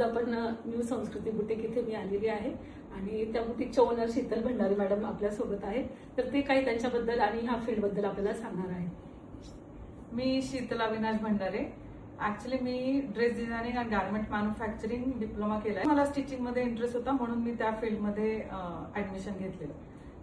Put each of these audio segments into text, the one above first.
आपण न्यू संस्कृती बुटीक इथे मी आलेली आहे आणि त्या बुटीकच्या ओनर शीतल भंडारी मॅडम आपल्यासोबत आहे. तर ते काही त्यांच्याबद्दल आणि ह्या फील्डबद्दल आपल्याला सांगणार आहे. मी शीतल अविनाश भंडारे. ऍक्च्युली मी ड्रेस डिझायनिंग आणि गार्मेंट मॅन्युफॅक्चरिंग डिप्लोमा केलाय. मला स्टिचिंग मध्ये इंटरेस्ट होता म्हणून मी त्या फील्डमध्ये ऍडमिशन घेतलेलं.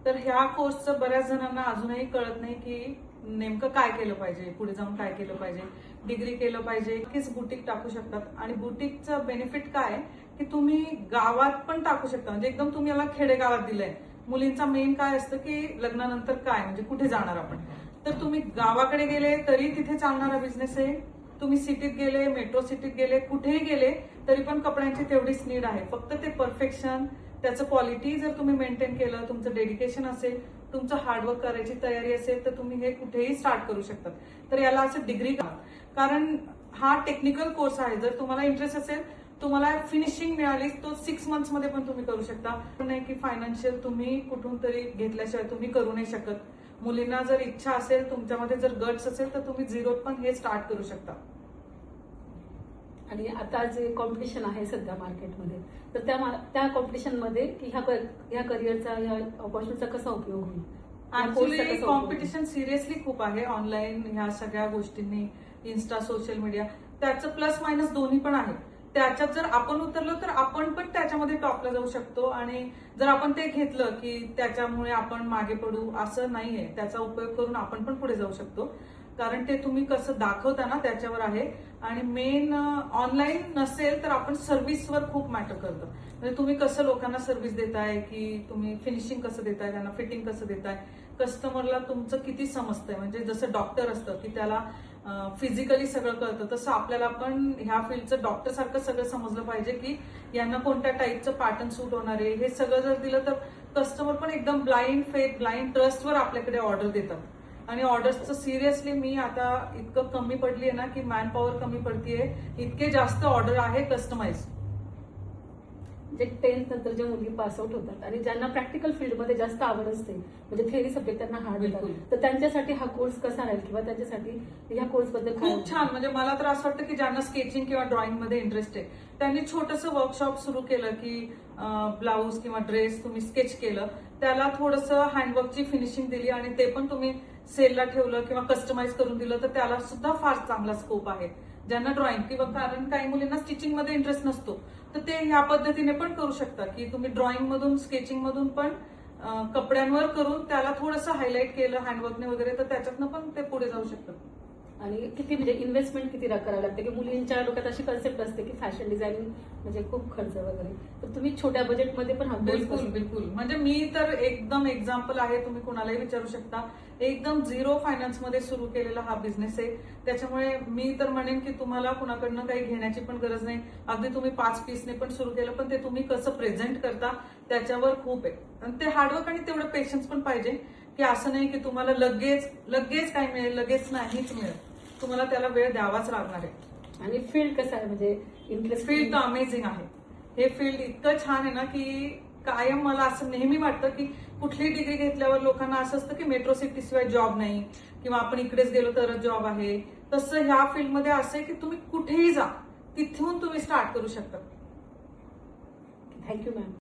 तर ह्या कोर्सचं बऱ्याच जणांना अजूनही कळत नाही की नेमकं काय केलं पाहिजे, पुढे जाऊन काय केलं पाहिजे. डिग्री केलं पाहिजे कीच बुटीक टाकू शकतात आणि बुटीकचं बेनिफिट काय आहे की तुम्ही गावात पण टाकू शकता. म्हणजे एकदम तुम्ही याला खेडेगावात दिलंय. मुलींचा मेन काय असतं की लग्नानंतर काय म्हणजे कुठे जाणार आपण. तर तुम्ही गावाकडे गेले तरी तिथे चालणारा बिझनेस आहे. तुम्ही सिटीत गेले, मेट्रो सिटीत गेले, कुठेही गेले तरी पण कपड्यांची तेवढीच नीड आहे. फक्त ते परफेक्शन, त्याचं क्वालिटी जर तुम्ही मेंटेन केलं, तुमचं डेडिकेशन असेल, तुमचं हार्डवर्क करायची तयारी असेल तर तुम्ही हे कुठेही स्टार्ट करू शकता. तर याला असं डिग्री का, कारण हा टेक्निकल कोर्स आहे. जर तुम्हाला इंटरेस्ट असेल, तुम्हाला फिनिशिंग मिळाली तो 6 मंथ्स मध्ये पण तुम्ही करू शकता. नाही की फायनान्शियल तुम्ही कुठून तरी घेतल्याशिवाय तुम्ही करू नाही शकत. मुलींना जर इच्छा असेल, तुमच्यामध्ये जर गट्स असेल तर तुम्ही झिरो पण हे स्टार्ट करू शकता. आणि आता जे कॉम्पिटिशन आहे सध्या मार्केटमध्ये, तर त्या कॉम्पिटिशनमध्ये ह्या करिअरचा, ह्या ऑपॉर्च्युनिटीचा कसा उपयोग होईल? ऍक्च्युली कॉम्पिटिशन सिरियसली खूप आहे ऑनलाईन ह्या सगळ्या गोष्टींनी, इन्स्टा, सोशल मीडिया. त्याचं प्लस मायनस दोन्ही पण आहे. त्याच्यात जर आपण उतरलो तर आपण पण त्याच्यामध्ये टॉपला जाऊ शकतो आणि जर आपण ते घेतलं की त्याच्यामुळे आपण मागे पडू असं नाहीये. त्याचा उपयोग करून आपण पण पुढे जाऊ शकतो. कारण ते तुम्ही कसं दाखवता ना त्याच्यावर आहे. आणि मेन ऑनलाईन नसेल तर आपण सर्व्हिसवर खूप मॅटर करतं. म्हणजे तुम्ही कसं लोकांना सर्व्हिस देताय, की तुम्ही फिनिशिंग कसं देताय, त्यांना फिटिंग कसं देताय, कस्टमरला तुमचं किती समजतंय. म्हणजे जसं डॉक्टर असतं की त्याला फिजिकली सगळं कळतं, तसं आपल्याला पण ह्या फील्डचं डॉक्टर सारखं सगळं समजलं पाहिजे की यांना कोणत्या टाईपचं पॅटर्न सूट होणार आहे. हे सगळं जर दिलं तर कस्टमर पण एकदम ब्लाइंड फेथ, ब्लाइंड ट्रस्टवर आपल्याकडे ऑर्डर देतात. आणि ऑर्डर्सचं सिरियसली मी आता इतकं कमी पडली आहे ना की मॅन पॉवर कमी पडतीये, इतके जास्त ऑर्डर आहे कस्टमाइज. जे 10th नंतर जे मुली पासआउट होतात आणि ज्यांना प्रॅक्टिकल फील्डमध्ये जास्त आवड असते, म्हणजे थेअरी सब्जेक्ट त्यांना हार्ड होतात, तर त्यांच्यासाठी हा कोर्स कसा राहील किंवा त्यांच्यासाठी ह्या कोर्सबद्दल खूप छान. म्हणजे मला तर असं वाटतं की ज्यांना स्केचिंग किंवा ड्रॉइंग मध्ये इंटरेस्ट आहे त्यांनी छोटंसं वर्कशॉप सुरू केलं की ब्लाऊज किंवा ड्रेस तुम्ही स्केच केलं, त्याला थोडंसं हँडवर्कची फिनिशिंग दिली आणि ते पण तुम्ही सेलला ठेवलं किंवा कस्टमाइज करून दिलं तर त्याला सुद्धा फार चांगला स्कोप आहे. ज्यांना ड्रॉइंग किंवा कारण काही मुलींना स्टिचिंग मध्ये इंटरेस्ट नसतो तर ते ह्या पद्धतीने पण करू शकता की तुम्ही ड्रॉइंग मधून, स्केचिंग मधून पण कपड्यांवर करून त्याला थोडंसं हायलाइट केलं हँडवर्कने वगैरे तर त्याच्यातनं पण ते पुढे जाऊ शकतात. आणि किती म्हणजे इन्व्हेस्टमेंट किती करावी लागते की मुलींच्या डोक्यात अशी कन्सेप्ट असते की फॅशन डिझायनिंग म्हणजे खूप खर्च वगैरे, तर तुम्ही छोट्या बजेटमध्ये पण हा बिलकुल बिलकुल. म्हणजे मी तर एकदम एक्झाम्पल आहे, तुम्ही कोणालाही विचारू शकता. एकदम झिरो फायनान्स मध्ये सुरू केलेला हा बिझनेस आहे. त्याच्यामुळे मी तर म्हणेन की तुम्हाला कुणाकडनं काही घेण्याची पण गरज नाही. अगदी तुम्ही 5 पीसने पण सुरू केलं पण ते तुम्ही कसं प्रेझेंट करता त्याच्यावर खूप आहे. आणि ते हार्डवर्क आणि तेवढं पेशन्स पण पाहिजे की असं नाही की तुम्हाला लगेच काय मिळेल, लगेच नाहीच मिळेल. तुम्हाला त्याला वेळ द्यावाच लागणार आहे. आणि फील्ड कसं आहे म्हणजे इंटरेस्ट? फील्ड तर अमेझिंग आहे. हे फील्ड इतकं छान आहे ना की कायम मला असं नेहमी वाटतं की कुठलीही डिग्री घेतल्यावर लोकांना असं असतं की मेट्रो सिटी शिवाय जॉब नाही किंवा आपण इकडेच गेलो तरच जॉब आहे. तसं ह्या फील्डमध्ये असं आहे की तुम्ही कुठेही जा, तिथून तुम्ही स्टार्ट करू शकता. Thank you ma'am.